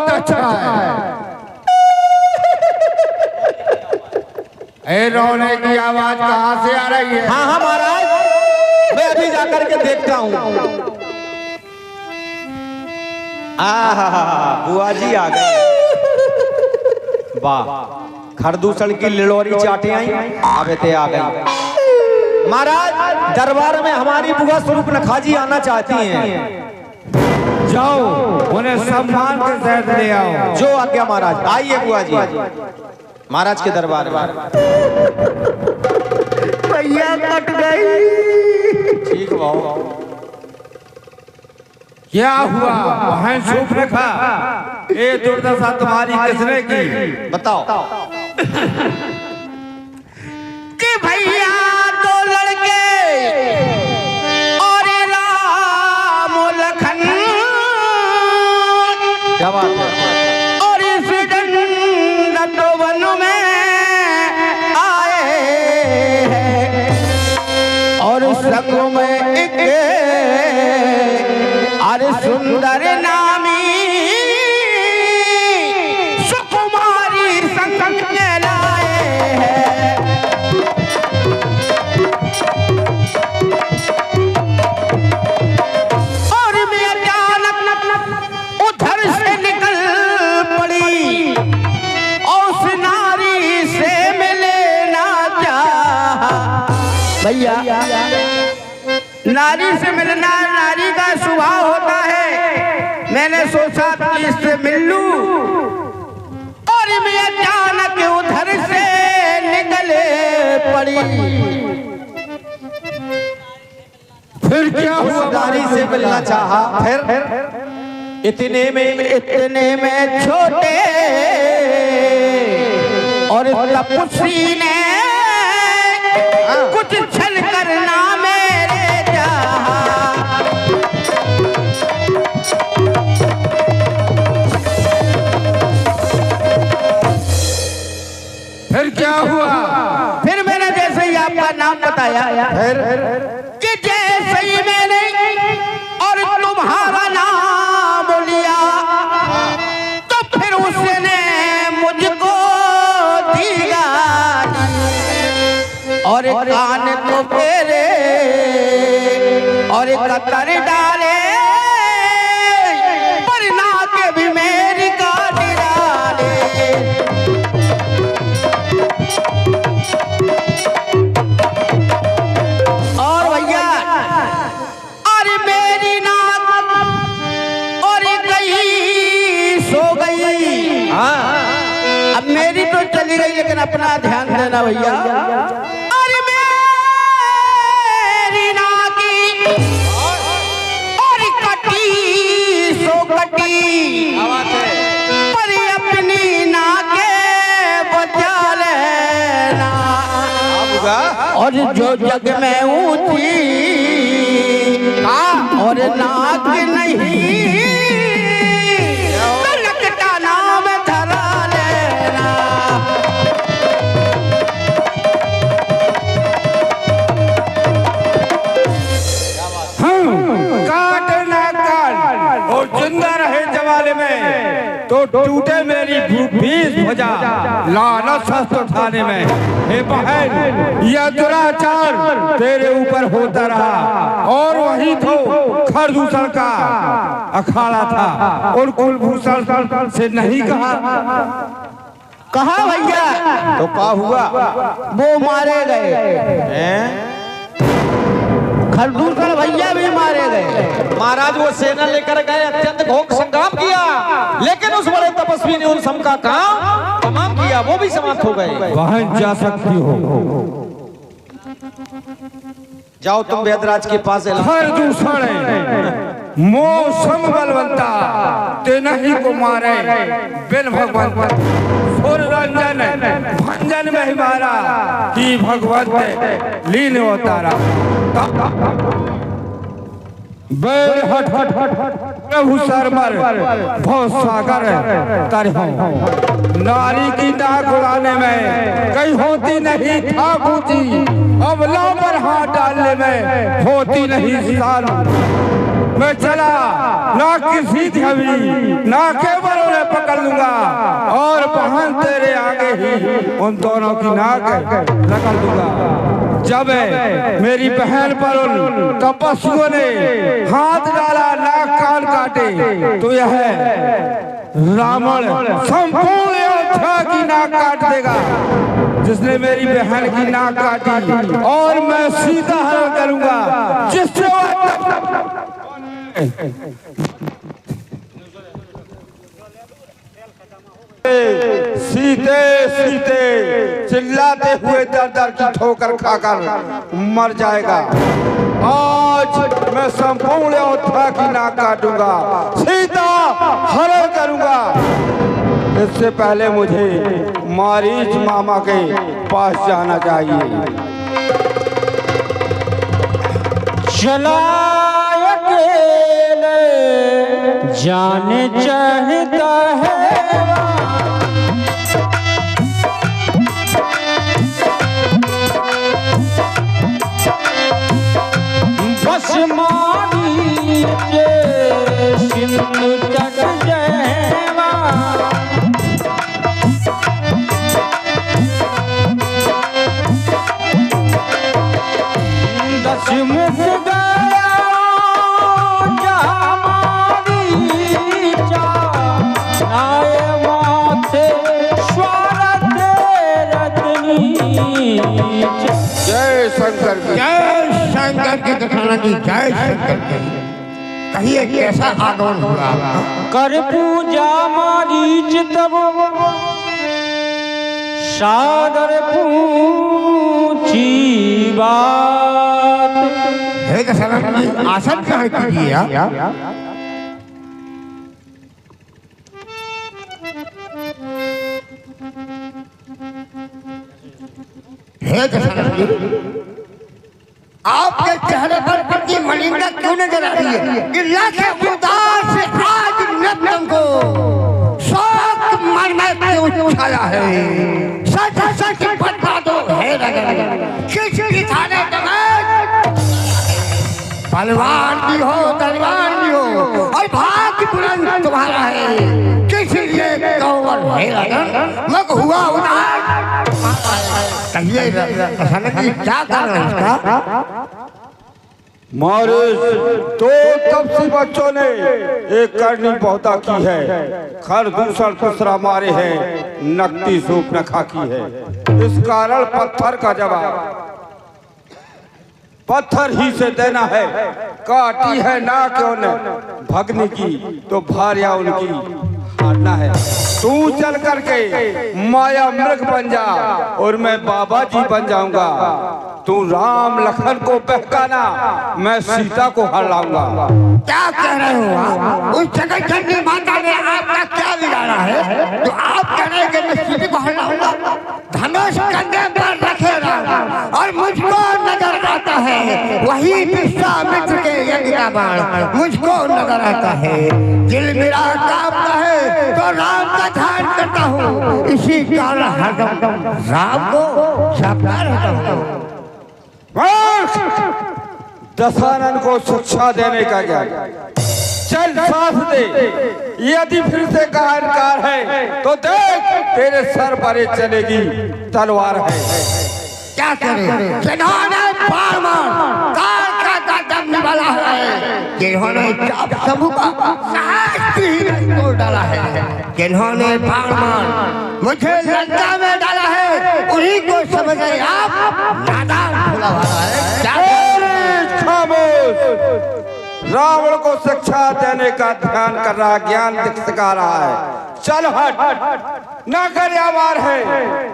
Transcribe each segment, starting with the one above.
बहुत अच्छा है। ए रोने की आवाज कहाँ से आ रही है? हाँ हाँ महाराज, मैं अभी जाकर के देखता हूँ। बुआ जी आ गए। वाह, खरदूसण की लिलोरी चाटे आई, अब ते आ गई। महाराज दरबार में हमारी बुआ स्वरूप नखाजी आना चाहती हैं। जाओ उन्हें सम्मान के साथ ले आओ। जो आज्ञा महाराज। आइए बुआ जी महाराज के दरबार में। भैया कट गई। ठीक भाव। क्या हुआ? बहन सूप रखा। ये दुर्दशा तुम्हारी किसने की? बताओ। कि भैया दो लड़के और राम लखन, क्या बात है? और इस दंड वन में आए हैं और संग में एक अरे सुंदर नामी सुकुमारी संग में लाए हैं। और मैं अचानक उधर से निकल पड़ी और उस नारी से मिले ना चाहा। भैया नारी से मिलना नारी का स्वभाव होता है। मैंने सोचा कि इससे मिल लूं और मैं अचानक उधर से निकले पड़ी। फिर क्या हुआ? नारी से मिलना चाहा, फिर इतने में छोटे और तपस्वी ने कुछ छल करना मेरे चाहा। फिर क्या हुआ? फिर मैंने जैसे ही आपका नाम बताया, फिर कि जैसे ही मैंने और तुम्हारा नाम लिया तो फिर उसने मुझको दिया और कान को फेरे और कतर डाले पर नाक भी मेरी काट डाले। और भैया अरे मेरी नाक और गई सो गई। अब मेरी तो चली गई लेकिन अपना ध्यान देना भैया। अरे मेरी नाकी और कटी सो कटी पर अपनी नाके बचा लेना। और जो जग में ऊंची और नाक नहीं लकटा नाम धरा लेना। काट ना काट और जिंदा रहे जवाले में तो टूटे मेरी बीस भुजा लानत शस्त्र उठाने में। हे बहन यह दुराचार तेरे ऊपर होता रहा और वही तो खरदूसण का अखाड़ा था और कुलभूषण से नहीं कहा। कहा भैया? तो क्या हुआ? वो मारे गए। खरदूसण भैया भी मारे गए। महाराज वो सेना लेकर गए, अत्यंत घोर संग्राम किया, लेकिन उस बड़े तपस्वी ने उन सब का काम तमाम किया, वो भी समाप्त हो गए। बहन जा सकती हो। जाओ तुम वेदराज के पास। खरदूसण मौसम बलवंता ते नहीं को मारे बिन भगवंत सुर रंजन भंजन में ही मारा कि भगवंत लीन अवतारा। बैर हट हट हट प्रभु सरमर भव सागर तरह नारी की नाक उड़ाने में कहीं होती नहीं था बूझी, अबला पर हाथ डालने में होती नहीं साल। मैं चला ना किसी कभी ना केवल उन्हें पकड़ लूंगा और बहन तेरे आगे ही उन दोनों की नाक रगड़ दूंगा। जब मेरी बहन पर उन तपस्वियों ने हाथ डाला, नाक कान काटे, तो यह रावण संपूर्ण अयोध्या की नाक काट देगा जिसने मेरी बहन की नाक काटी, और मैं सीता हरण करूंगा जिससे सीते सीते चिल्लाते हुए दर दर की ठोकर खाकर मर जाएगा। आज मैं संपूर्ण अयोध्या की नाक काटूंगा, सीता हरण करूंगा। इससे पहले मुझे मारीच मामा के पास जाना चाहिए। चला अकेले जाने चाहता है, बस मारी जे सिंधु तट जाएवा, दस मुख गया जामारी जा नाय माथे स्वारथ रत्नी। जय शंकर की जय शंकर की कथाना की जय शंकर की। कहिए कैसा आगमन हुआ? कर पूजा मारीच तब सादर पूछी बात। हे दशरथ जी आसन कहाँ कीजिए हे दशरथ जी, आपके चेहरे पर कितनी मलिनता क्यों नजर आ रही है? कि लाख उदास आज नतन को शोक मन में क्यों छाया है? सच सच बता दो हे रगड़, किसकी थाने बलवान भी हो तलवार भी हो और भाग बुलंद तुम्हारा है, किस लिए कौन है रगड़ मग हुआ उदास? कहिए क्या कारण है इसका? मारिस तो तब से बच्चों ने एक करनी बहुता की है, खर दूसर दूसरा मारे हैं, नकती सूप न खाकी है। इस कारण पत्थर का जवाब पत्थर ही से देना है। काटी है ना क्यों न भगनी की तो भार्या उनकी हारना है। तू चल करके माया मृग बन जा और मैं बाबा जी बन जाऊंगा। तू राम लखन को बहकाना, मैं सीता को हर लाऊंगा। क्या कह रहे हो आप? उस जगत जननी माता ने आपका क्या बिगाड़ा है तो आप कह रहे हैं कि मैं सीता को हर लाऊंगा? धनुष कंधे पर रखे राम और मुझको नजर आता है वही विश्वामित्र के यज्ञ का बाण मुझको नजर आता है। दिल मेरा कांपता है तो राम का ध्यान करता हूँ, इसी कारण हरदम राम को जपता रहता हूँ। दशानन को शिक्षा देने का क्या? चल साथ दे, यदि फिर से कहा इनकार है तो देख तेरे सर पर चलेगी तलवार है। क्या करें? जिन्होंने बाण मार तार का दम निभाला है, जिन्होंने चाप समूह का साहस भी तोड़ डाला है, जिन्होंने बाण मार मुझे लंका में डाला है, उन्हीं को समझ रहे आप नादान भोला भाला है। क्या रावण को शिक्षा देने का ध्यान कर रहा, ज्ञान सिखा रहा है। चल हट, ना कर आवार है,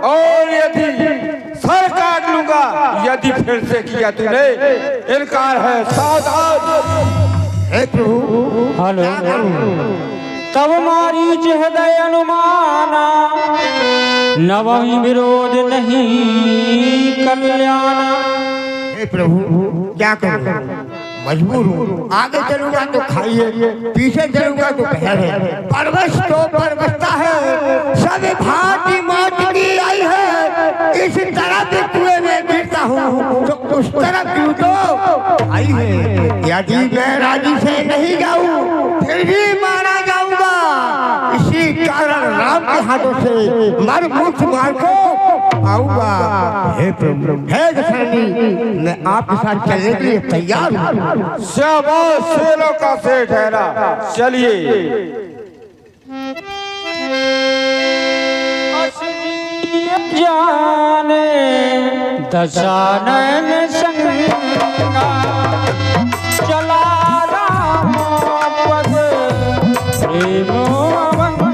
और यदि सर काट लूंगा यदि फिर से किया तूने इनकार है। सावधान। हे प्रभु हेलो तब मारीच हृदय अनुमाना, नवमी विरोध नहीं कल्याणा। हे प्रभु क्या करूं? मजबूर हूँ। आगे चलूंगा तो खाइए, पीछे चलूंगा तो बहरे। परवश तो परवशता है, सब भांति मौत की आई है। इस तरफ कुएं में गिरता हूँ तो उस तरफ क्यों तो आई है। यदि मैं राजी से नहीं से मर मुख मार को आऊंगा। हे प्रभु, हे दशरथी, मैं आपके साथ चलने के लिए तैयार हूँ। शाबाश, शेरों का शेर ठहरा, चलिए। जाने दशानन संगा चला राम पद प्रेम अवंगा।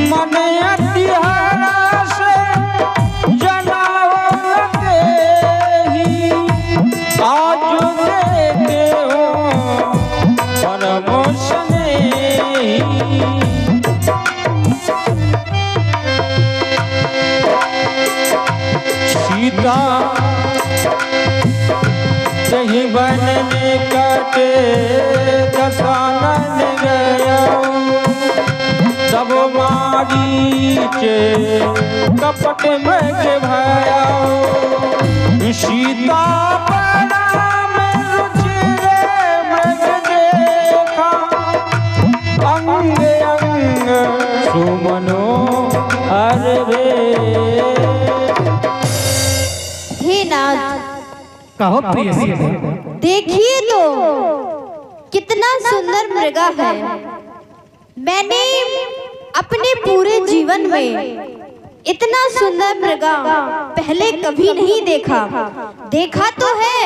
मन अति हर्ष जनावत ही आज देते हो परम स्नेही। सीता कहीं बन निकटे दशानन गया तब मारीचे कपट में भया। सीता प्रणाम रुचिरे मृग देखा अंग अंग सुमनो हरे। हे नाथ, कहो प्रिय सीता, देखिए तो कितना सुंदर मृगा है। मैंने अपने पूरे जीवन में इतना सुंदर मृगा पहले कभी नहीं देखा। देखा तो है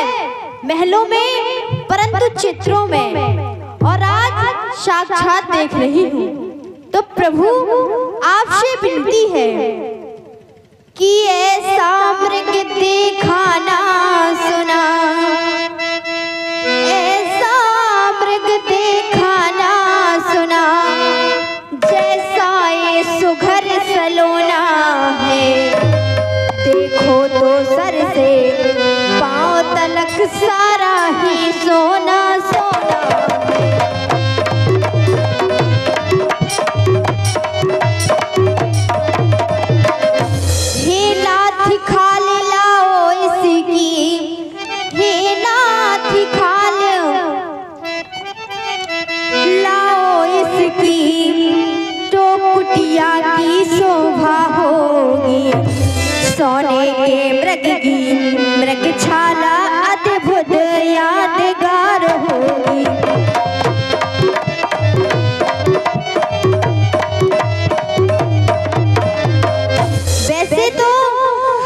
महलों में, परंतु चित्रों में, और आज साक्षात देख रही हूँ। तो प्रभु आपसे विनती है कि ऐसा मृग देखा ना सुना, ऐसा मृग देखा ना सुना, जैसा ये सुघर सलोना है। देखो तो सर से पांव तलक सारा ही सोना सोना है। हे लाठी खाल लाओ इसकी, हे लाठी खाल लाओ इसकी, तो कुटिया की शोभा होगी। सोने के मृग की मृगशाला अद्भुत यादगार होगी। वैसे तो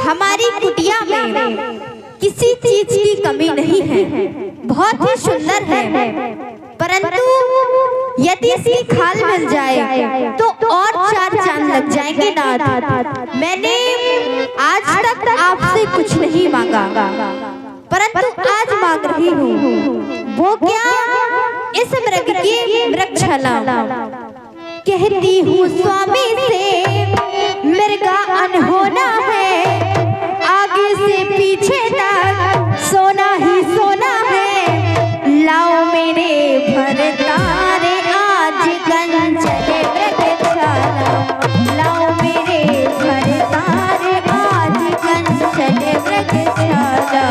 हमारी कुटिया में किसी चीज की कमी नहीं है, बहुत ही सुंदर है, परंतु यदि इसकी खाल मिल जाए तो और चार चांद लग जाएंगे नाथ। मैंने आज तक आपसे कुछ नहीं मांगा, परंतु आज मांग रही हूँ। वो क्या, इस मृग की मृगशाला। कहती हूँ स्वामी से मृगा अनहोना है, आगे से पीछे तक सोना ही सोना है। लाओ मेरे भरतारे आज कंचन मृगशाला, लाओ मेरे भरतारे आज कंचन मृगशाला।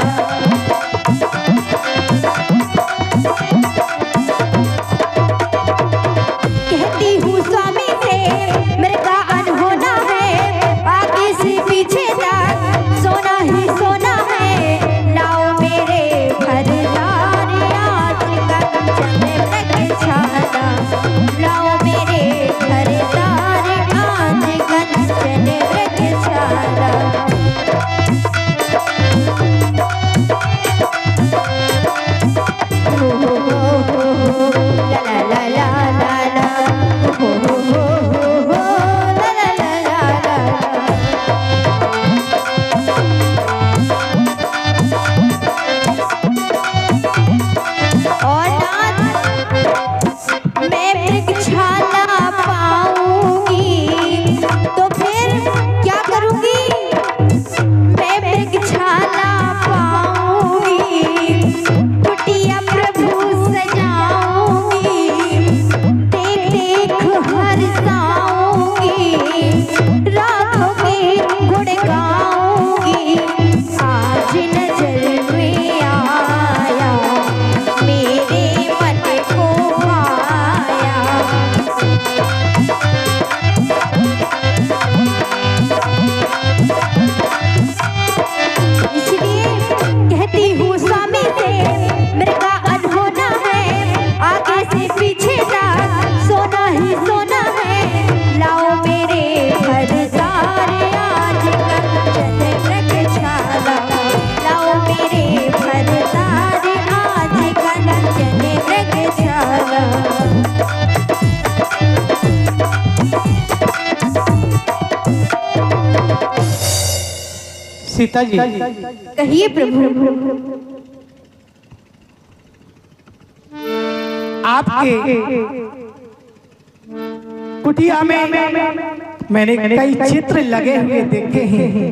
कहती हूँ स्वामी से मृगा अनहोना है, आगे से पीछे सीता जी, कहिए प्रभु। आपके कुटिया में मैंने कई चित्र लगे हुए देखे हैं,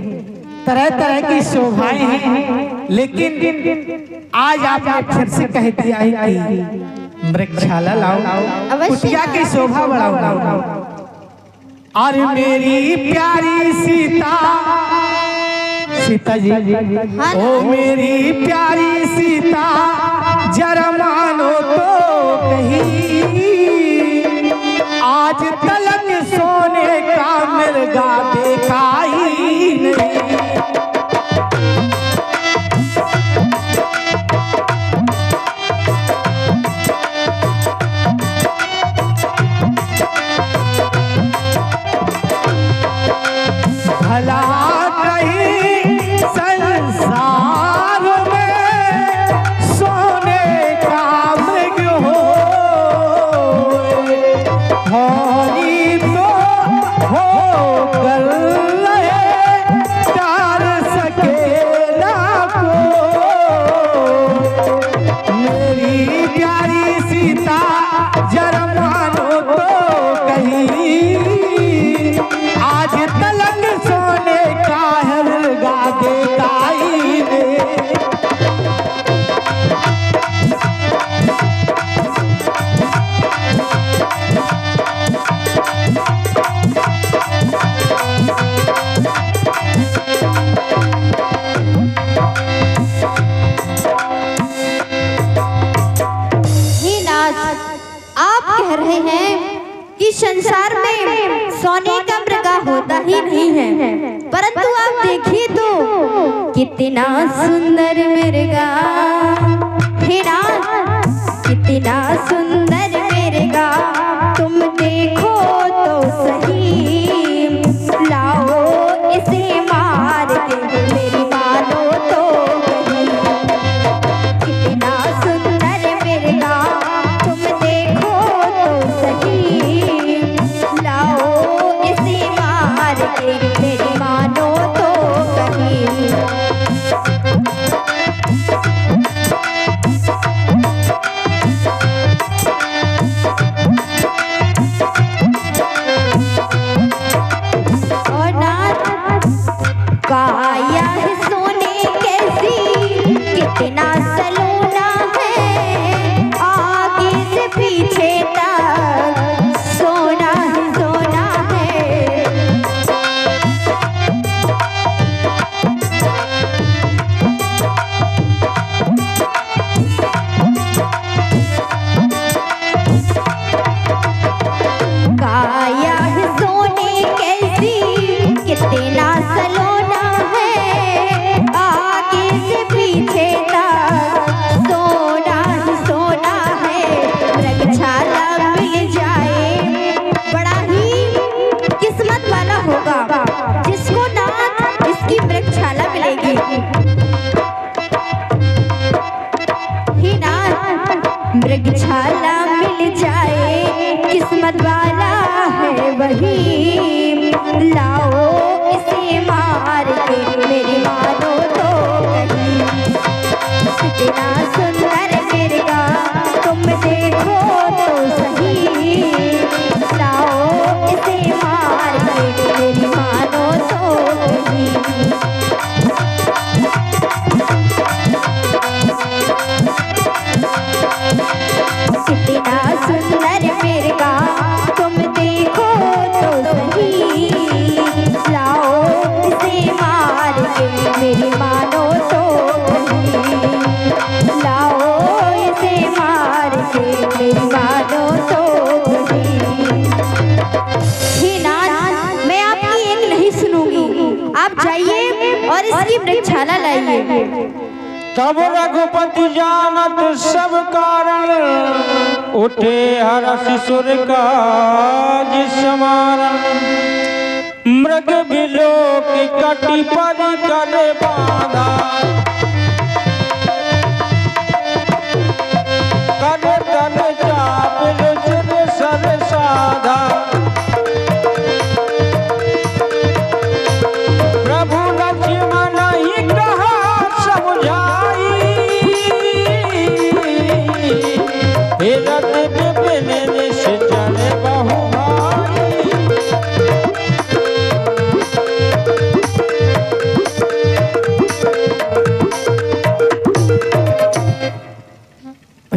तरह तरह की शोभाएं हैं, लेकिन आज आपने फिर से कह दिया है कि वृक्षाला लाओ, कुटिया की शोभा बढ़ाओ। और मेरी प्यारी सीता, सीता जी, ओ मेरी प्यारी सीता, जरा मानो तो कहीं, आज तलक सोने का मिर्गा देखा ही नहीं। भला कहीं संसार में सोने का मृग होनी तो हो कर डाल सकेला को। मेरी प्यारी सीता जरा मानो तो कहीं, आज तलक सोने का है मुर्गा देखा ही नहीं। हे नाथ, आप कह रहे हैं कि संसार में सोने का मृगा होता ही नहीं है, परंतु आप देखिए तो कितना सुंदर मृगा। हे नाथ, कितना सुंदर मृगा, तुम देखो तो सही, लाओ इसे मार के मेरी मानो तो कहीं। कितना सुंदर मृगा, तुम देखो तो सही, लाओ इसे मार के मेरी मानो तो कहीं। और नाथ, काया है सोने कैसी, कितना सलोना है, आगे से पीछे तक सोना ही सोना है। काया है सोने कैसी, कितना सलोना है, आगे से पीछे तक सोना ही सोना है। मृगछाला मिल जाए, बड़ा ही किस्मत वाला होगा जिसको नाथ इसकी मृगछाला मिलेगी। हे नाथ, मृगछाला मिल जाए, किस्मत वाला है वही, लाओ इसे मार के मेरी मानो तो कहीं। कितना सुंदर मृगा, तुम देखो तो सही, लाओ इसे मार के मेरी मानो तो कहीं। कितना सुंदर मृगा, तुम देखो तो सही, लाओ इसे मार के मेरी मानो तो कहीं। लाओ इसे मार के मेरी मानो तो कहीं। हे नाथ, मैं आपकी एक नहीं सुनूंगी, आप जाइए और इसकी मृगछाला लाइए। तब रघुपति जानत सब कारण, उठे हर्ष सुर का जिसमारण। मृग बिलोक कटी पर कर बाधा, कर तन चाप सिर सर साधा। प्रभु लक्ष्मण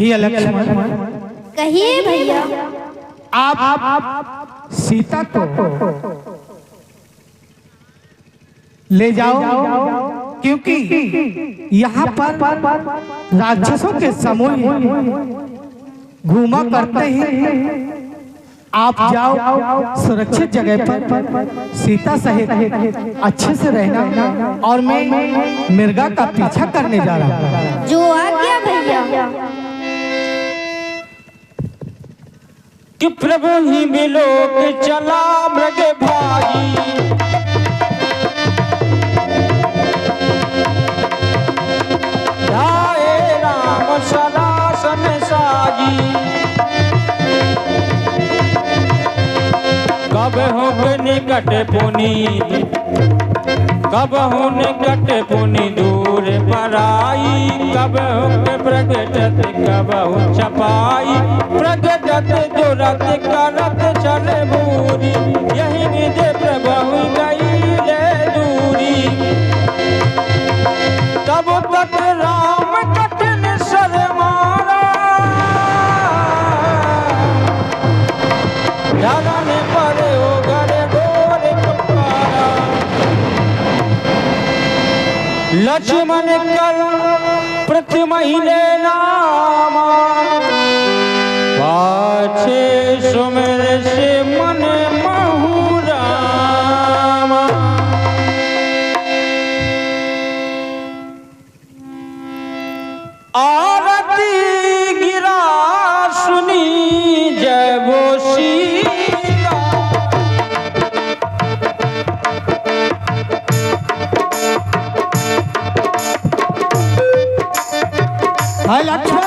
भैया लक्ष्मण, कहिए भैया। आप सीता को ले जाओ, क्योंकि यहाँ पर राक्षसों के समूह घूमा करते हैं। आप जाओ सुरक्षित जगह पर सीता सहित अच्छे से रहना, और मैं मिर्गा का पीछा करने जा रहा हूँ। जो आज्ञा भैया। कि प्रभु ही मिलो के चला मृग भाई, ढाए राम सलासन साजी, कब हो निकट पुनीत, कब हो निकट पुनि दूर पराई, कब हो प्रगटत कब हो छपाई, प्रगटत दुरत करत चल भूरी, यही निज प्रभु गई ले दूरी, तब तक राम कठिन सर मारा, धरन पर हो गरे घोर पुकारा, लक्ष्मण कर प्रतिमहिले नामा, पाछे सुमिर से मन महु रामा। आरती गिरा सुनी जय वो सीता, हाय लक्ष्मण।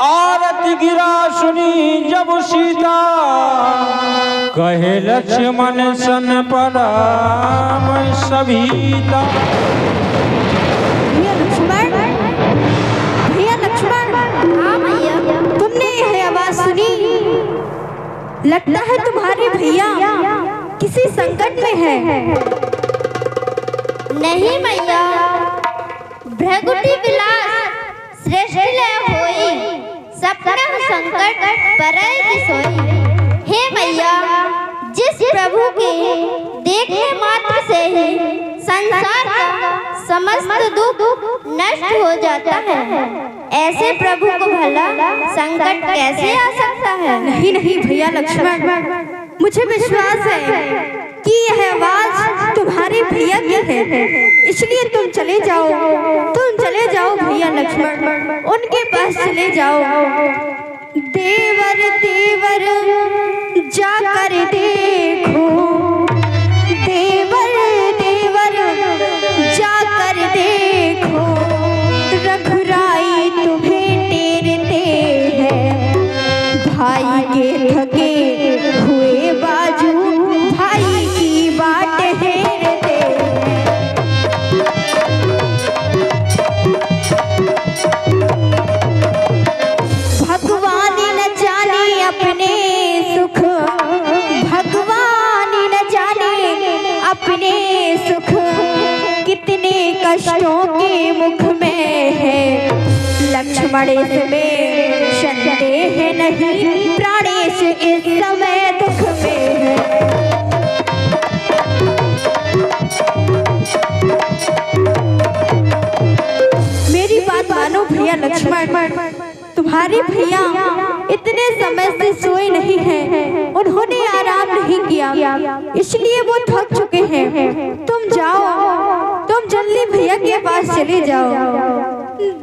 आरती गिरा सुनी जब सीता, कहे लक्ष्मण सन पराम सभीता। भैया लक्ष्मण, भैया लक्ष्मण। हाँ भैया। तुमने यह आवाज सुनी? लगता है तुम्हारे भैया किसी संकट में है। नहीं मैया, भृगुटी विलास श्रेष्ठ ले होई, सपना संकट परय की सोई। हे मैया, जिस प्रभु के देखने मात्र से ही संसार का समस्त दुख नष्ट हो जाता है, ऐसे प्रभु को भला संकट कैसे आ सकता है? नहीं नहीं भैया लक्ष्मण, मुझे विश्वास है कि यह आवाज तुम्हारे भैया की है, इसलिए तुम चले जाओ भैया लक्ष्मण, उनके पास चले जाओ। देवर देवर जाकर देखो, देवर देवर जाकर देखो, रघुराई तुम्हें टेरते हैं, भाई के थके हुए बाजू भाई की बाट हेरते हैं। भगवान न जाने अपने सुख, भगवान न जाने अपने सुख, कितने कष्टों के मुख में है। लक्ष्मण इसमें संदेह नहीं, प्राणेश इस समय दुख में है। मेरी बात मानो भैया लक्ष्मण, तुम्हारे भैया इतने समय से सोए नहीं हैं, उन्होंने आराम नहीं किया, इसलिए वो थक चुके हैं। तुम जाओ, तुम जल्दी भैया के पास चले जाओ।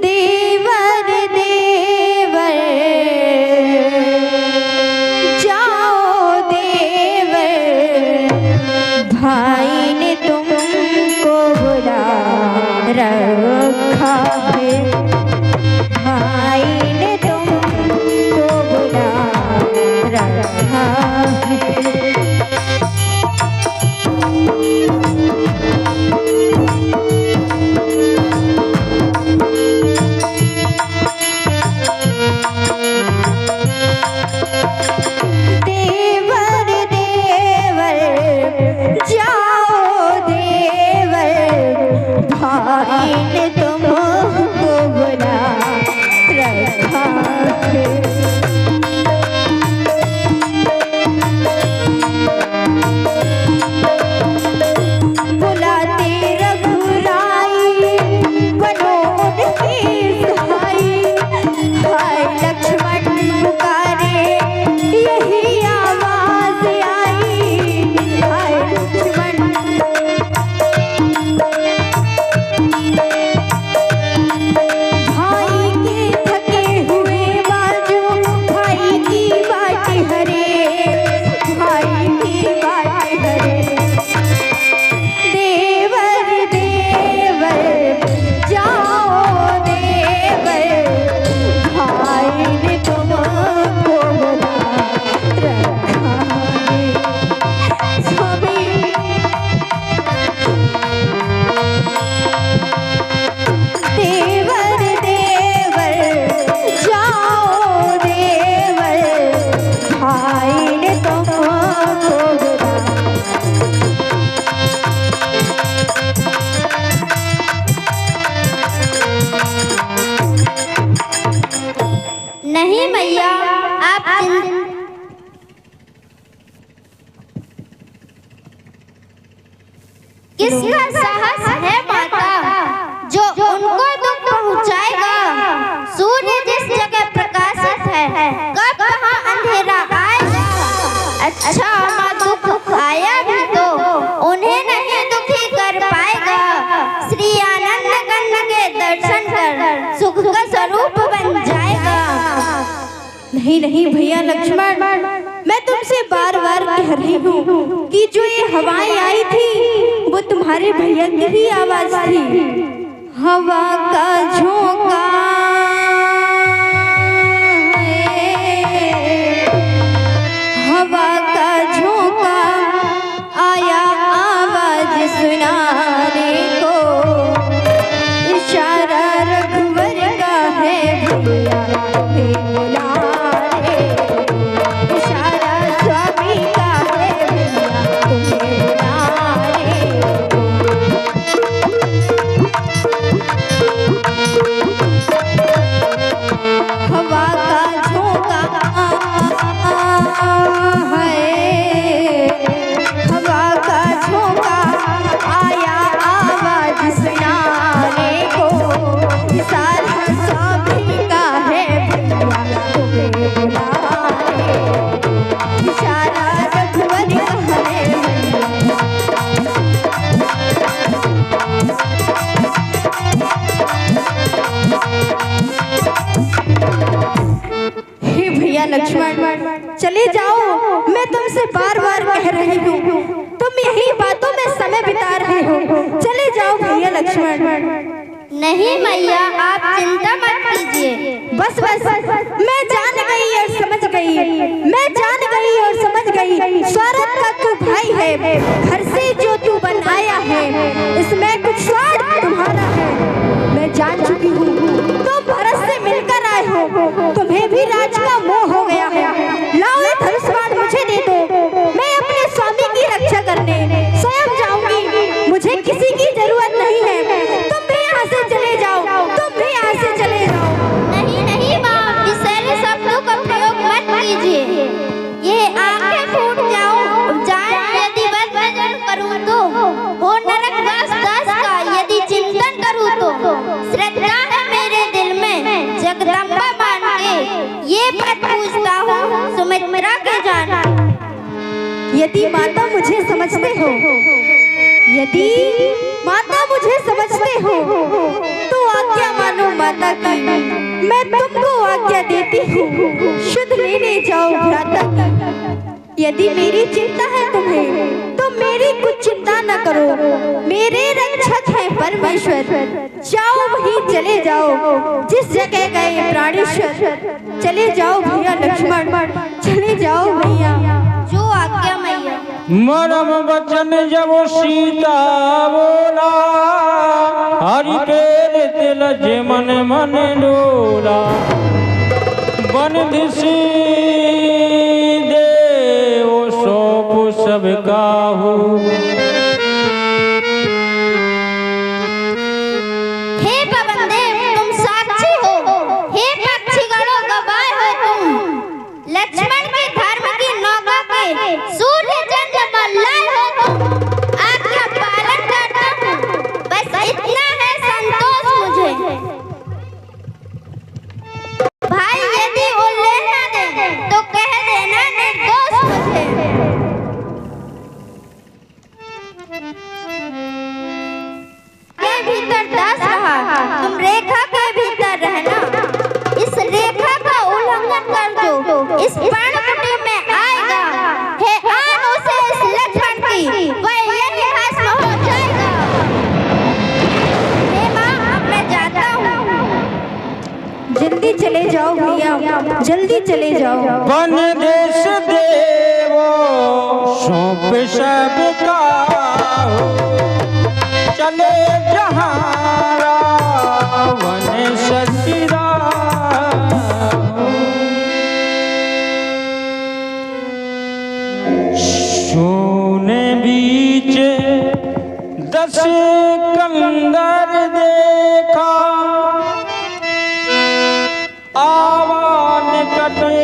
देवर देवर जाओ देवर, भाई ने तुमको बुला रखा है, भाई ने तुमको बुला रखा है। आंखें। बुलाते रघुराई बनो उनकी सहाई। हाय लक्ष्मण पुकारे यही आवाज आई। हाय लक्ष्मण भाई के थके हुए बाजू भाई की बाट हरे। भाई की बाट हरे। देवर देवर जाओ देवर भाई ने तुमको बुला रखा है। स्वामी देवर देवर जाओ देवर भाई ने तुमको बुला। नहीं मैया आप किसका साहस है माता जो उनको दुख पहुंचाएगा। सूर्य जिस जगह प्रकाशित है कब कहाँ अंधेरा आएगा। अच्छा माँ दुख आया भी तो उन्हें नहीं दुखी कर पाएगा। श्री आनंद कंद के दर्शन कर सुख का स्वरूप बन जाएगा। नहीं नहीं भैया लक्ष्मण मैं तुमसे बार बार कह रही हूँ कि जो ये हवाएं आई थी वो तुम्हारे भैया की ही आवाज थी। हवा का झोंका हवा का झोंका आया आवाज सुनाने को। इशारा रघुवर का है भैया तुम्हें बुलाने। इशारा स्वामी का है भैया तुम्हें बुलाने। हवा का झोंका है। हवा का झोंका आया आवाज सुनाने को। इशारा स्वामी का है भैया तुम्हें बुलाने। इशारा रघुवर का है भैया। हे भैया लक्ष्मण चले जाओ। मैं तुमसे बार बार कह रही हूँ तुम यही बातों में समय बिता रहे हो। चले जाओ भैया लक्ष्मण। नहीं मैया आप चिंता मत कीजिए। बस बस मैं जान गई और समझ गई। मैं जान गई और समझ गई स्वार्थ का तू भाई है। घर से जो तू बन आया है इसमें कुछ स्वार्थ तुम्हारा है। मैं जान चुकी हूँ तुम भरत से मिलकर आए हो। तुम्हें भी राज का मोह हो गया है। लाओ ये धनुष बाण मुझे दे दो। मैं अपने स्वामी की रक्षा करने स्वयं जाऊंगी। मुझे किसी की जरूरत नहीं है। तुम भी यहाँ से चले जाओ। तुम भी यहाँ से चले जाओ। नहीं नहीं माँ इस शब्दों का प्रयोग मत कीजिए। ये आंखें फूट जाए यदि वचन करूँ तो हो नरकवास दास का यदि चिंतन करूँ तो। श्रद्धा है मेरे दिल में जगदम्बा मान के ये बात पूछता हूँ सुमित्रा के जान। यदि माता मुझे समझते हो यदि माता मुझे समझते हो तो आज्ञा मानो माता की। मैं तुमको आज्ञा देती हूँ शुद्ध लेने जाओ भ्राता की। यदि मेरी चिंता है तुम्हें तो मेरी कुछ चिंता न करो। मेरे रक्षक है परमेश्वर। जाओ वहीं चले जाओ जिस जगह गए प्राणेश्वर। चले जाओ भैया लक्ष्मण। चले जाओ भैया जो आज्ञा मैया। मरम वचन जब सीता बोला हरि के तिल जे मन मन डोला। बन दिसी देव सौंप सब काहू। हे पवन देव तुम साक्षी हो। हे पक्षीगणों जल्दी चले जाओ। वन देश देवो सौंप सबका चले जहाँ रावण ससुरा सोने बीच 10 कंदर देखा आवान कटे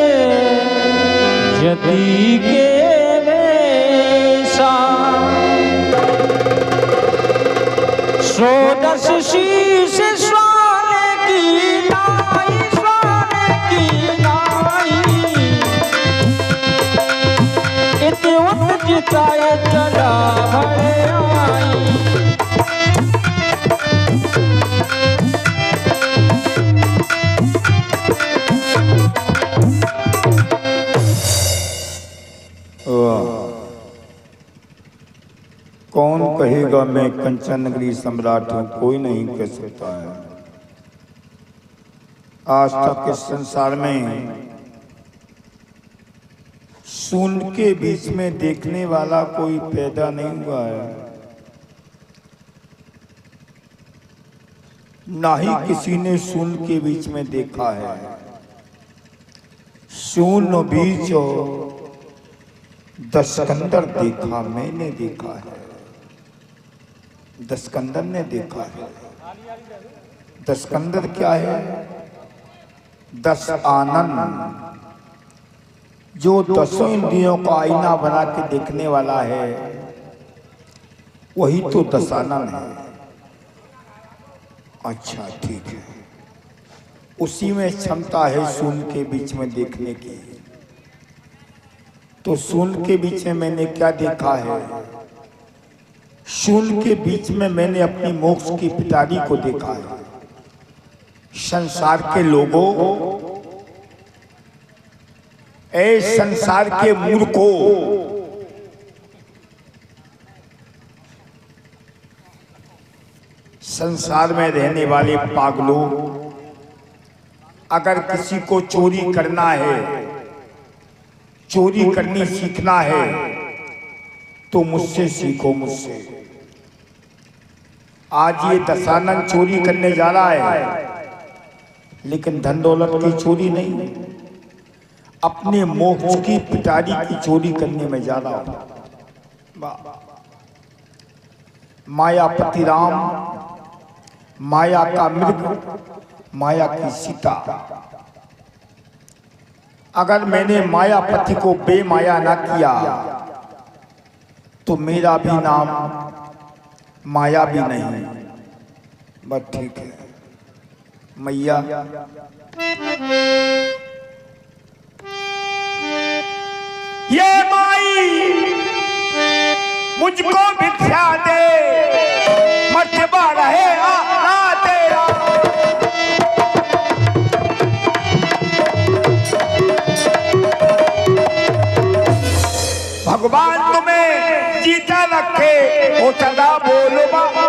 यदि के वेशा 110 शीश स्वान की नाई इतवत जिताए चला भरे आई कौन कहेगा मैं कंचन नगरी सम्राट हूं, कोई नहीं कह सकता है। आज तक इस संसार में सुन के बीच में देखने वाला कोई पैदा नहीं हुआ है, ना ही किसी ने सुन के बीच में देखा है। सुन बीच और दस्कंदर देखा, मैंने देखा है, दस्कंदर ने देखा है। दस्कंदर क्या है? 10 आनंद, जो 10 इंद्रियों का आईना बना के देखने वाला है, वही तो 10 आनंद है। अच्छा ठीक है, उसी में क्षमता है सुन के बीच में देखने की। तो सुन के बीच में मैंने क्या देखा है? सुन के बीच में मैंने अपनी मोक्ष की पिटारी को देखा है। संसार के लोगों, ऐ संसार के मूर्खों, संसार में रहने वाले पागलों, अगर किसी को चोरी करना है, चोरी करनी सीखना है, तो मुझसे सीखो, मुझसे। आज ये दशानन चोरी करने जा रहा है, लेकिन धन दौलत की चोरी नहीं, अपने मोक्ष की पिटारी की चोरी करने में जा रहा हूं। मायापति राम, माया का मृग, माया की सीता। अगर मैंने मायापति को बेमाया ना किया, तो मेरा भी नाम माया भी नहीं। बस ठीक है मैया। ये माई मुझको भिक्षा दे, मटबा रहे आना तेरा। भगवान तुम्हें जीता रखे, वो सदा बोलो बाबा।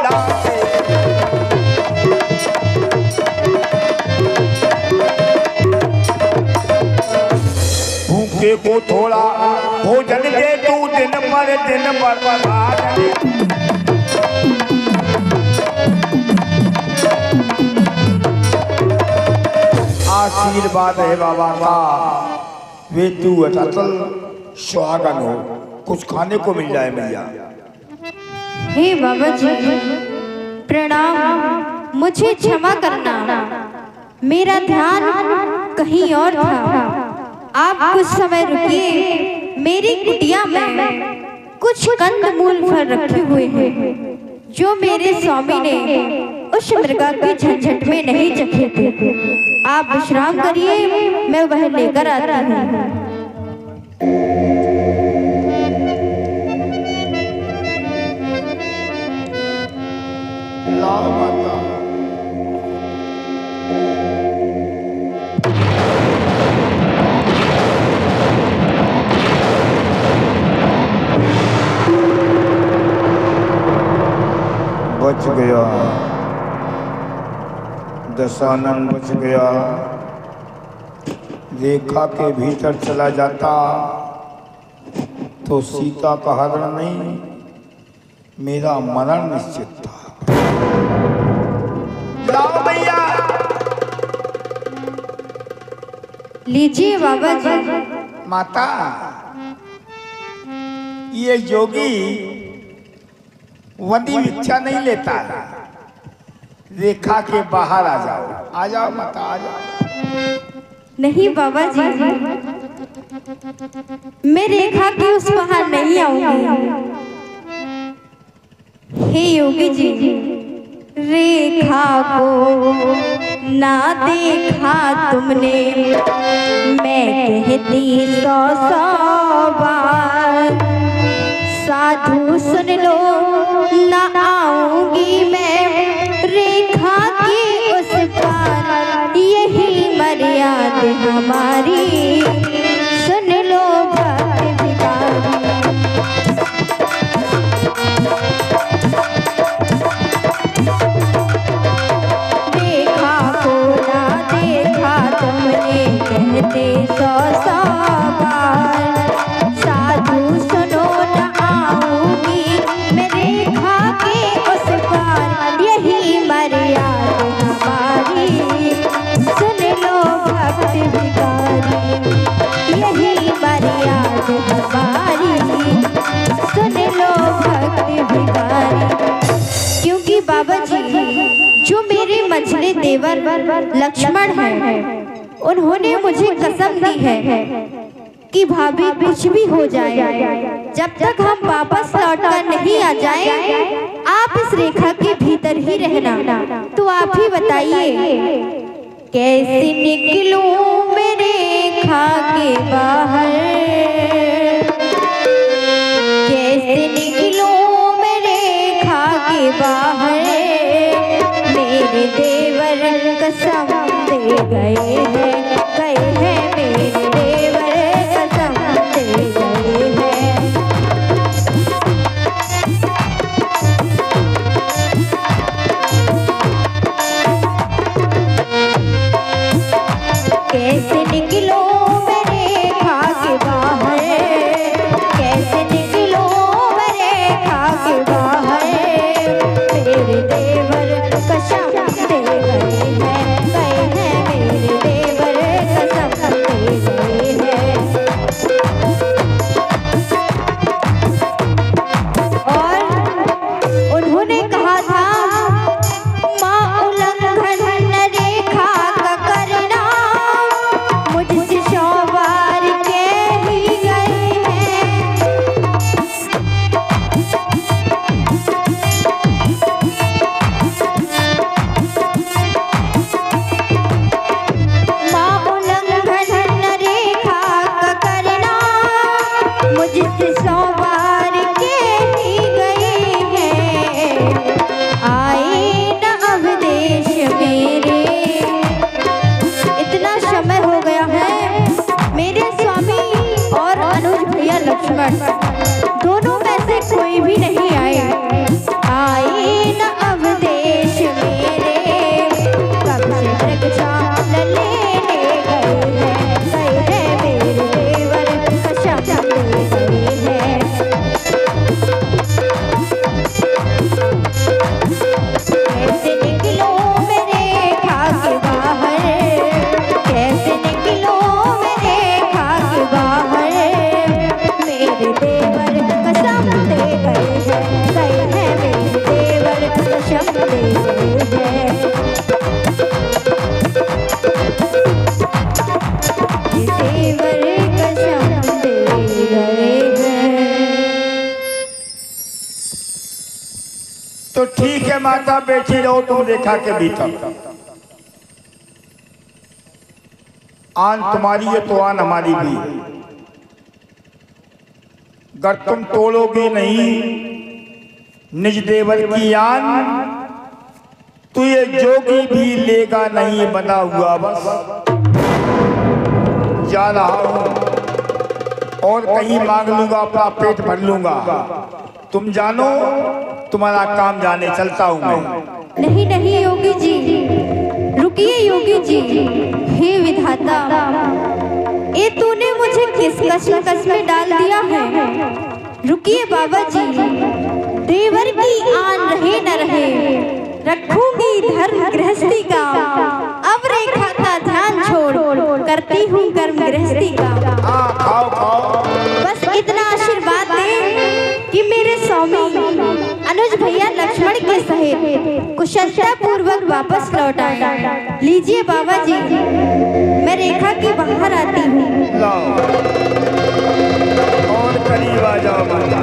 भूखे को थोड़ा भोजन दे तू, दिन पर आशीर्वाद है बाबा का, वे तू अटल सुहागन हो, कुछ खाने को मिल जाए मैया। हे बाबा जी प्रणाम, मुझे क्षमा करना, मेरा ध्यान कहीं और था। आप कुछ समय रुकिए, मेरी कुटिया में कुछ कंदमूल फल रखे हुए हैं, जो मेरे स्वामी ने उस मृगा के झंझट में नहीं चखे थे। आप विश्राम करिए, मैं वह लेकर आती हूँ। बच गया, दशानन बच गया। रेखा के भीतर चला जाता तो सीता का हरण नहीं, मेरा मरण निश्चित था। लाओ भैया, लीजिए बाबा जी। माता, ये योगी वदी भिक्षा नहीं लेता है। रेखा के बाहर आ जाओ, आ जाओ माता, आ जाओ। नहीं बाबा जी, मैं रेखा के उस बाहर नहीं आऊंगी। हे योगी जी, रेखा को ना देखा तुमने, मैं कहती 100 बार। साधु सुन लो, ना आऊंगी मैं रेखा की उस पार। यही मर्यादा हमारी, सुन लो भक्त भिखारी। रेखा को ना देखा तुमने, कहते 100 बार। साधु सुनो, ना आऊंगी मैं रेखा के उस पार। यही मर्यादा हमारी, सुन लो भक्त भिखारी। यही मर्यादा हमारी, सुन लो भक्त भिखारी। क्योंकि बाबा जी, जो मेरे मझले देवर लक्ष्मण हैं, उन्होंने मुझे कसम दी है कि भाभी कुछ भी हो जाए, जब तक हम वापस लौटकर नहीं आ जाएं, आप इस रेखा के भीतर ही रहना। तो आप ही बताइए, कैसे निकलूं मैं रेखा के बाहर? कैसे निकलूं मैं रेखा के बाहर? मेरे देवर कसम दे गए हैं, मेरे देवर कसम दे गए हैं। कैसे निकलो मैं रेखा के बाहर? कैसे निकलो मैं रेखा के बाहर? मेरे देवर कसम दे गए हैं, मेरे देवर कसम दे गए हैं। और उन्होंने कहा था, माँ उल्लंघन रेखा का करना, मुझसे 100 बार कह ही गए हैं। माँ उल्लंघन रेखा का करना, मुझसे 100 बार कह ही गए हैं। आए न अब देश मेरे, इतना समय हो गया है। मेरे स्वामी और अनुज भैया लक्ष्मण दोनों में से कोई भी नहीं आए। आए न अब देश मेरे, कब से रक्षा लेने गए हैं, मेरे देवर कसम दे गए हैं। कैसे निकलो मैं रेखा के बाहर? कैसे निकलो मैं रेखा के बाहर? मेरे देवर कसम दे गए हैं, मेरे देवर कसम दे गए हैं। देवर कसम दे गए हैं। तो ठीक है माता, बैठी रहो तुम रेखा के भीतर। आन तुम्हारी है तो आन हमारी भी है। अगर तुम तोड़ोगे नहीं निज देवर की आन, तो ये जोगी भी लेगा नहीं, बना हुआ बस। जा रहा हूं और कहीं मांग लूंगा, अपना पेट भर लूंगा। तुम जानो, तुम्हारा काम जाने, चलता हूं मैं। नहीं नहीं योगी जी, रुकिए योगी जी। हे विधाता, ये तूने मुझे किस कश्मकश में डाल दिया है। रुकिए बाबा जी, देवर की आन रहे न रहे, रखूंगी धर्म गृहस्थी का। अब रेखा का ध्यान छोड़, करती हूँ कर्म गृहस्थी का। खाओ खाओ। बस इतना आशीर्वाद दे कि मेरे स्वामी अनुज भैया लक्ष्मण के सहित कुशलता पूर्वक वापस लौट आए। लीजिए बाबा जी, मैं रेखा के बाहर आती हूँ। लाओ और करीब आ जाओ माता।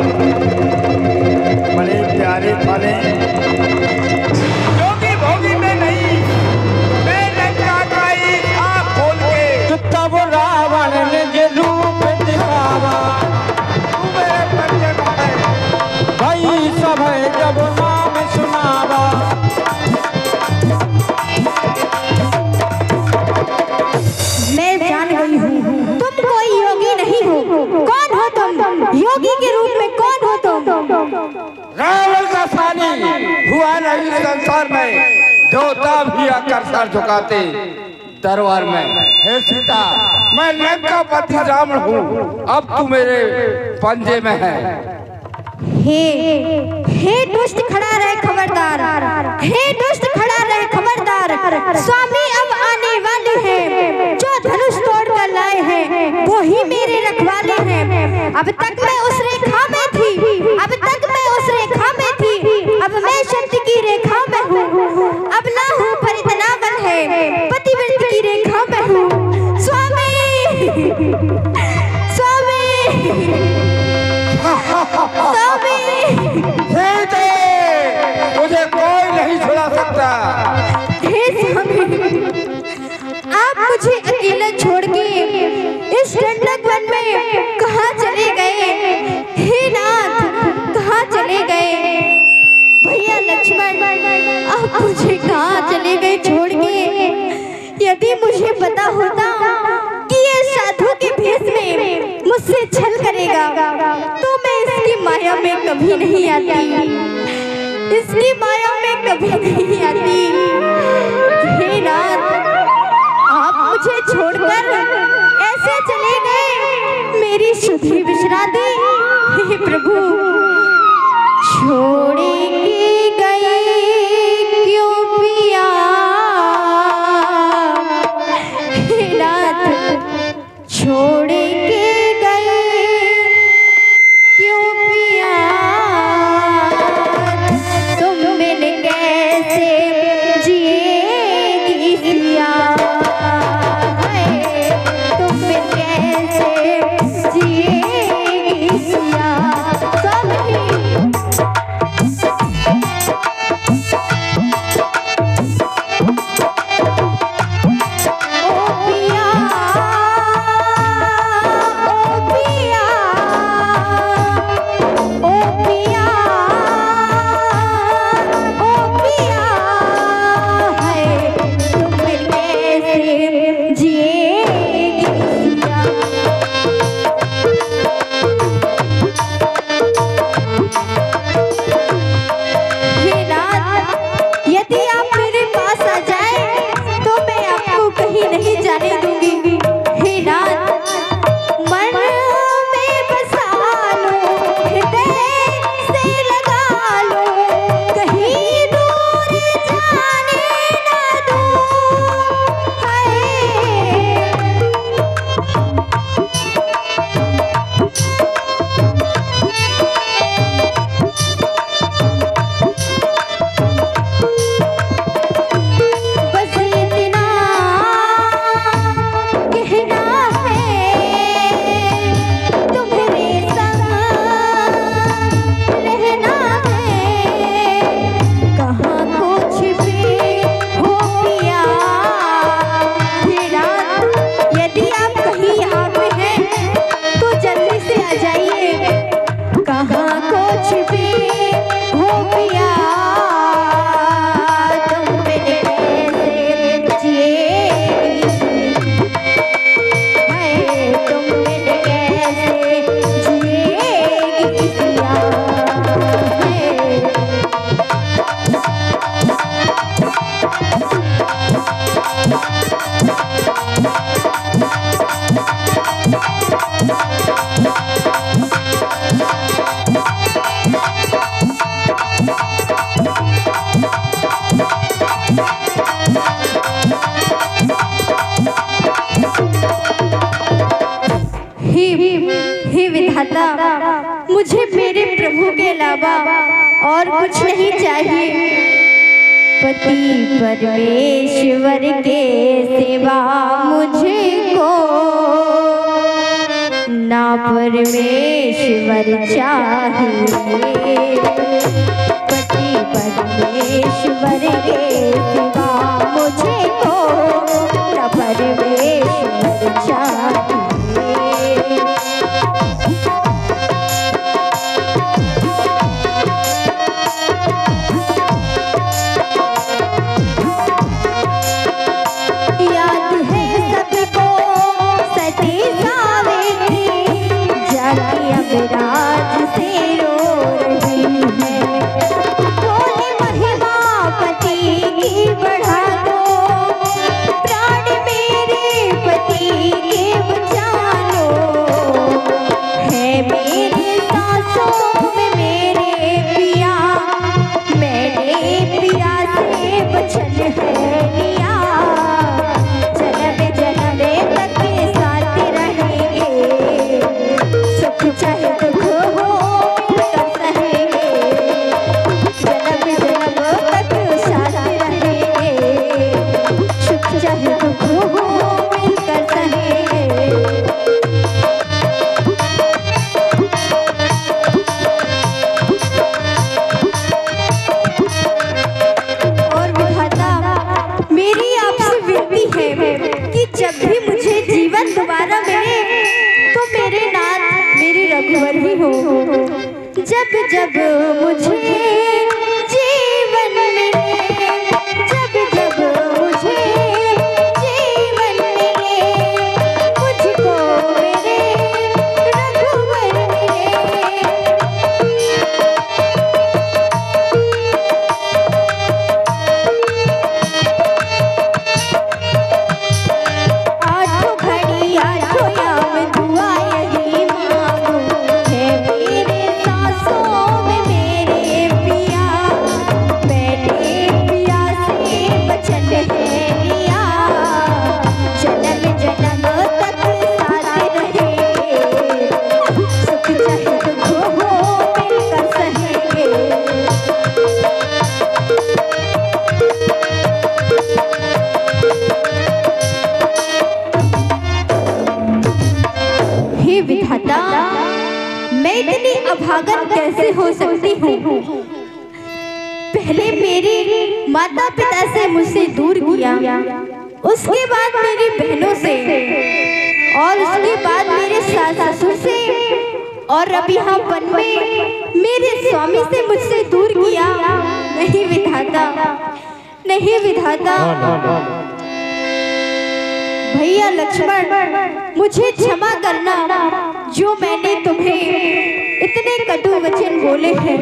बड़े प्यारे फले जोगी भोगी में नहीं, मैं लंका का ही आँख खोल के तब रावण ने जे रूप दिखावा, तू मेरे पंजे में है। भाई सब जब नाम सुनावा। मैं जान गई हूँ तुम कोई योगी नहीं हो। कौन हो तुम? योगी के रूप में कौन हो तुम? रावण का सानी हुआ नहीं संसार में, देवता भी आकर सर झुकाते दरबार में। हे सीता, मैं लंकापति रावण हूँ, अब तू मेरे पंजे में है। हे दुष्ट खड़ा रहे खबरदार, हे दुष्ट खड़ा रहे खबरदार। स्वामी अब आने वाले हैं, जो धनुष तोड़ कर लाए हैं वो ही मेरे रखवाले हैं। अब तक मैं उस रेखा में थी, अब तक मैं उस रेखा में थी, अब मैं शक्ति की रेखा में हूँ। अब ना हूँ पर इतना बल है, पतिव्रत की रेखा में हूँ। स्वामी स्वामी सीते, तुझे कोई नहीं छुड़ा सकता। हे स्वामी, आप मुझे अकेला छोड़ के इस ठंडक वन में कहाँ चले गए? हे नाथ, कहाँ चले गए? भैया लक्ष्मण, आप मुझे कहाँ चले गए छोड़ के? यदि मुझे पता होता कि ये साधु के भेष में मुझसे छल करेगा तो मैं इसकी माया में कभी नहीं आती, इसकी माया में कभी नहीं आती। हे नाथ, आप मुझे छोड़कर ऐसे चले गए, मेरी सुधि बिसरा दी। हे प्रभु, छोड़ के गए क्यों पिया? हे नाथ, छोड़ के गए क्यों पिया? तुम बिन कैसे जिएगी सिया? तुम बिन कैसे जिएगी सिया? ओ पिया हे विधाता, मुझे मेरे प्रभु के अलावा और कुछ नहीं चाहिए। पति परमेश्वर के सिवा मुझको ना परमेश्वर चाहिए। पति परमेश्वर के सिवा मुझको ना परमेश्वर चाहिए। राज से रो रही है, बोले महिमा पति की बढ़ा दो, प्राण मेरे पति के बचा लो। है मेरे सांसों में मेरे पिया, मैंने पिया से वचन है लिया। जन्म जन्म तक साथ रहेंगे, सुख चाहे दुख हो मिलकर सहेंगे। जन्म जन्म तक साथ रहेंगे, सुख चाहे दुख हो मिलकर सहेंगे। और विधाता, मेरी आपसे विनती है कि जब भी मुझे जीवन दोबारा मिले तो मेरे नाथ मेरे रघुवर ही हो। जब जब मुझे जीवन मिले, जब जब मुझे जीवन मिले, मुझको मेरे रघुवर मिले। आठों घड़ी आठों याम दुआ यही मांगू, है मेरे सांसों में मेरे पिया, मैंने पिया से वचन है लिया। जन्म जन्म तक साथ रहेंगे, सुख चाहे दुख हो मिलकर सहेंगे। हे विधाता, मैं इतनी अभागन कैसे हो सकती हूँ? पहले मेरी माता पिता से मुझसे दूर किया, उसके बाद मेरी बहनों से, और उसके बाद मेरे सास ससुर से, और अब यहाँ वन में मेरे स्वामी से मुझसे दूर किया। नहीं विधाता, नहीं विधाता। भैया लक्ष्मण, मुझे क्षमा करना जो मैंने तुम्हें इतने कटु वचन बोले हैं।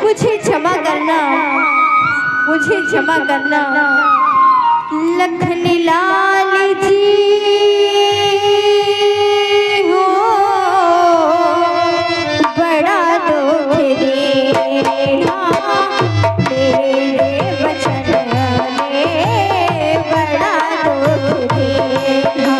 मुझे क्षमा करना, मुझे क्षमा करना। लखन लाल जी हो, बड़ा दुख देना तेरे वचन ने, बड़ा दुख देना।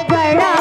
बड़ा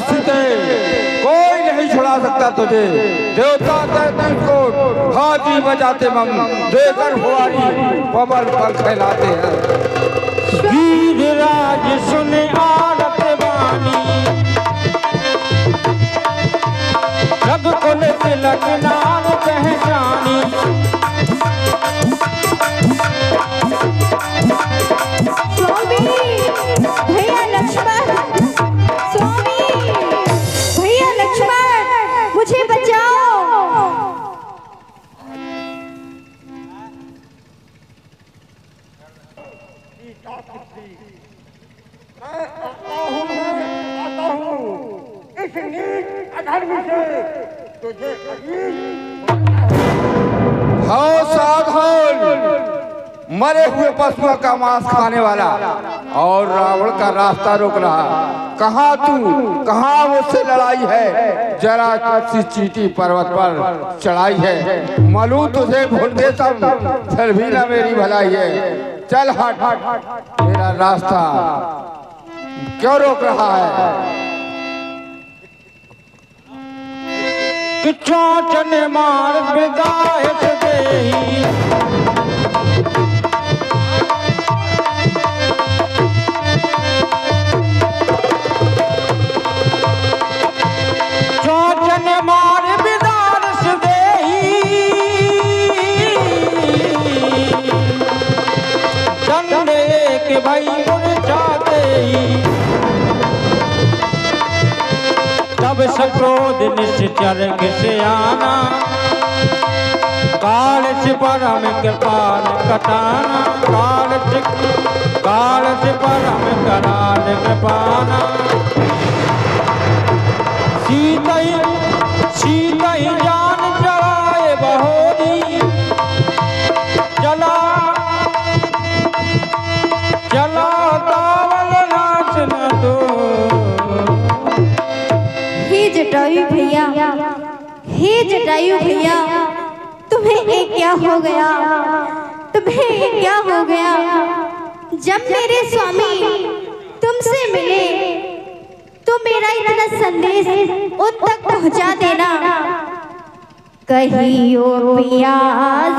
सीते कोई नहीं छुड़ा सकता तुझे। देवता 33 को हाथी बजाते मम देकर हुआरी पवन पर फैलाते हैं। गिरिराज सुने आरत वाणी, रघुकुल तिलक नाम पहचानी। स्वामी भैया लक्ष्मण, स्वामी भैया लक्ष्मण, मुझे बचाओ। इस नीच अधर्म से तुझे हाँ साधन, मरे हुए पशुओं का मांस खाने वाला और रावण का रास्ता रोक रहा। कहाँ तू, कहाँ मुझसे लड़ाई है? जरा सी चीटी पर्वत पर चढ़ाई है। मालूम तुझे भूल गए सब, फिर भी ना मेरी भलाई है। चल हट हट, मेरा रास्ता क्यों रोक रहा है? कि चोचन मार विदायक देही, चोचन मार विदारस देही, दंड एक भई उर्चा देही। तब सक्रोध निश्चर से आना, काल से परम कृपाल कटाना। काल से परम कराल कृपाना। सीतई जान चलाए बहोरी, चला चला दावल नाच न दो। हे जटायु भैया, हे जटायु भैया, तुम्हें ये क्या हो गया? तुम्हें ये क्या हो गया? जब मेरे स्वामी तुमसे मिले तो मेरा इतना संदेश उन तक पहुंचा देना। कहियो पिया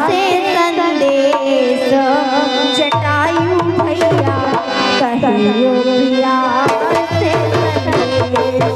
से संदेश जटायु भैया, कहियो पिया से संदेश।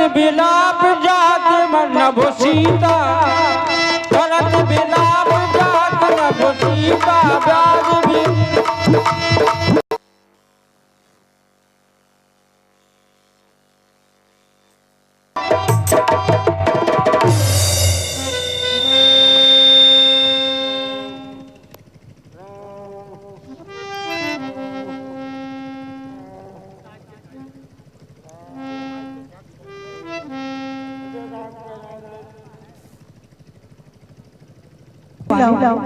बिलाप जात नभ सीता, करत बिलाप जात नभ सीता। ब्याज भी लाओ।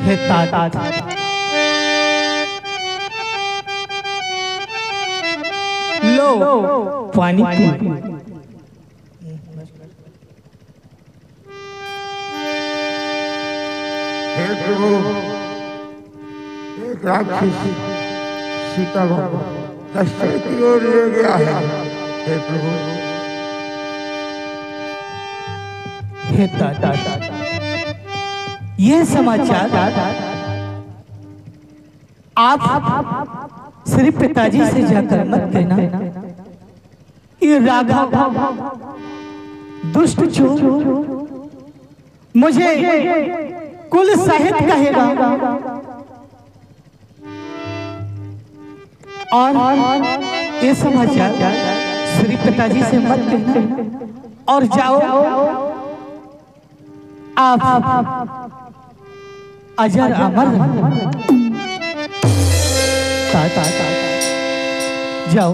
हे तात लो पानी पी। हे प्रभु, एक राक्षस सीता को कष्ट की ओर ले गया है। हे प्रभु, हे दादा, ये समाचार आप सिर्फ पिताजी से जाकर मत कहना। ये राघव दुष्ट चोर मुझे कुल सहित कहेगा और ये समाचार सिर्फ पिताजी से मत कहना और जाओ आप अजर अमर जाओ।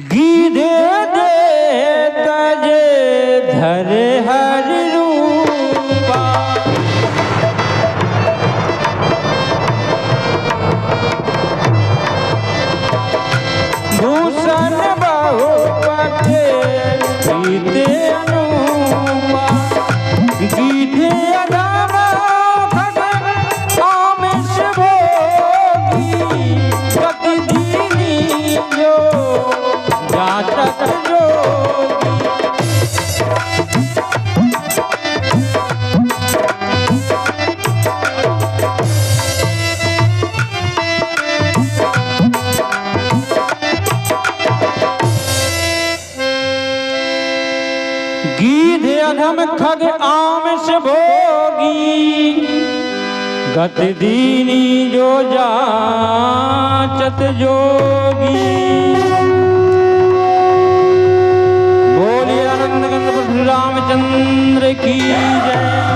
गीधे दे तजे धरे हर रूपा भूषण बहु पटे गीते अनुपा गीधे अदामा खगन आमिष भोगी गति दीनी जो जातक जोगी गीधे अधम खग आमिष भोगी गति दीनी जो जाचत जोगी। बोलिए आनंद गंध प्रभु रामचंद्र की जय।